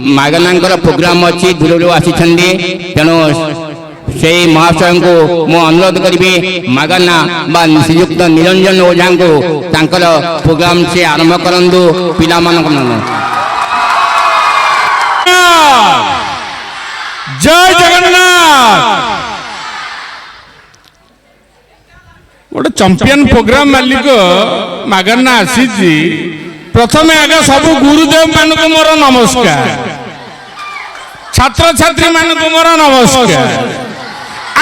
मागनांकर programme अच्छी दूर आसी तेणु से महाशय को मु अनुरोध करी मागना श्रीयुक्त निरंजन ओझा को प्रोग्राम से आरंभ करंतु पिला जय जगन्नाथ गोटे चंपियन प्रोग्राम मालिक मागना आसी प्रथम आगे सब गुरुदेव मान को मोर नमस्कार छात्र छात्री मान को मोर नमस्कार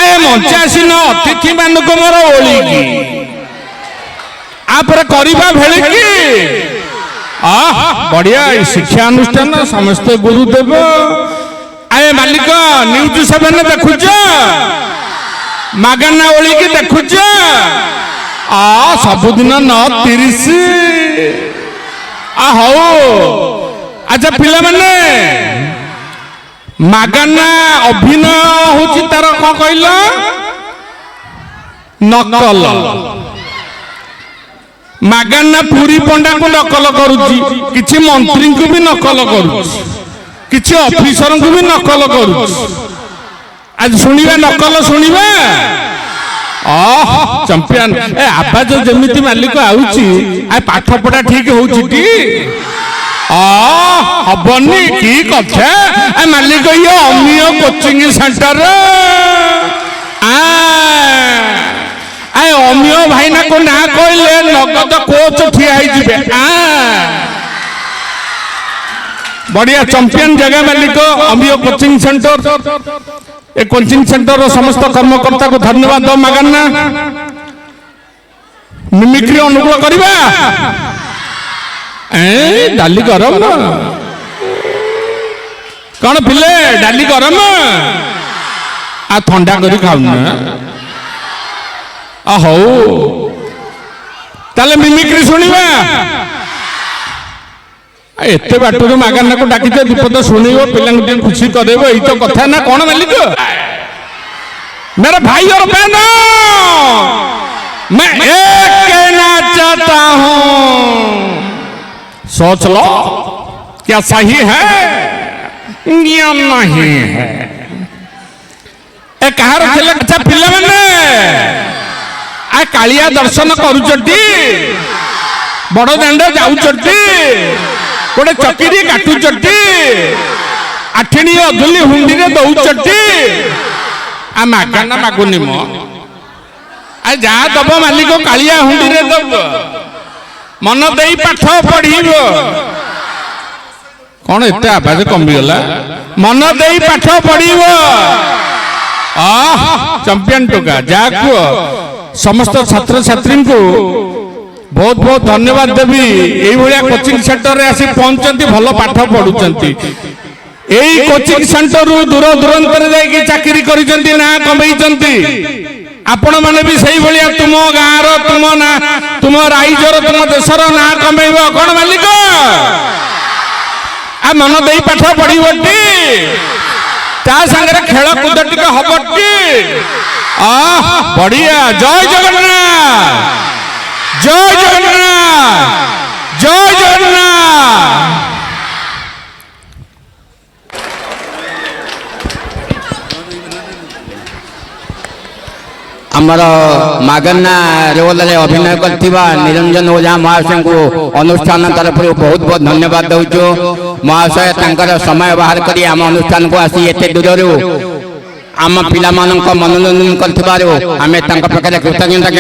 आए मंचासीन अतिथि मान को मोर ओळिकी आप करवा भेलिकी बढ़िया शिक्षा अनुष्ठान समस्त गुरुदेव आए मालिक न्यूज 7 देखुच मागना ओळिकी देखुच सबुदिन 9:30 हौ अच्छा पिला माने मागना अभिनय होची तार को कहल नकल मागना पूरी पंडा को नकल करूची किछि मंत्री को भी नकल करूची किछि ऑफिसर को भी नकल करूची आज सुनिबा नकल सुनिबा चंपियन ए आवाज जमिति मालिक आउची आ पाठ पढ़ा ठीक होची टी हबनी की कथा ए मालिक ये अमीय कोचिंग सेंटर आ अमीय भाईना को ना कहले नगद कोच ठिया ही जिबे बढ़िया चंपियन जगह मालिक अमीय कोचिंग सेंटर ए कोचिंग सेंटर समस्त कर्मकर्ता को धन्यवाद दो मागना मिमिक्री अनुकूल करवा डाली गरम कौन पिले डाली गरम आ ठंडा करी खाऊन हौ ताले मिमिक्री सुनिबा एते बाटू मागना को डाकी विपद शुणव पिला खुशी करेब यही तो कथा ना कौन मालिक मेरा भाई और बहन मैं एक कहना चाहता हूं सोच लो क्या सही है या नहीं है कहार अच्छा पिला मैंने आ कालिया दर्शन करुचटी बड़ दांड जाऊचटी गोटे चकिरी काटुचटी आठिणी अधुली हुंडी रे दौचटी आ मागना मागुनी मो आ जा दब मालिक कालिया हुंडी रे दब मन देई पाठ पढ़ीब कौन एते आवाज कमी गला मन देई पाठ पढ़ीब चंपियन टोका जा को समस्त छात्र छात्री को बहुत बहुत धन्यवाद देवी यही भाया कोचिंग सेंटर रे आसी पहुंचती भल पाठ पढ़ुचंती एई कोचिंग सेंटर रु दूर दूरांतर जाई चाकरी करिसंती ना कमैचंती आपण माने भी सही भलिया तुम गाँव तुम ना तुम राइजर तुम देशर ना कमेब कौन मालिक आ मन दे पाठ पढ़ी ता संगे खेल कूद टी हबटी बढ़िया जय जगन्नाथ जय जगन्नाथ जय जगन्नाथ आमर मागना रोल रे अभिनय करथिबा निरंजन ओझा महाशय को अनुष्ठान तरफ बहुत बहुत धन्यवाद दउचो महाशय तांकर समय बाहर करी आम अनुष्ठान को आसी एते दूररू आम पिला मानक मनोरंजन करथिबारो आमे तांका प्रकार कृतज्ञता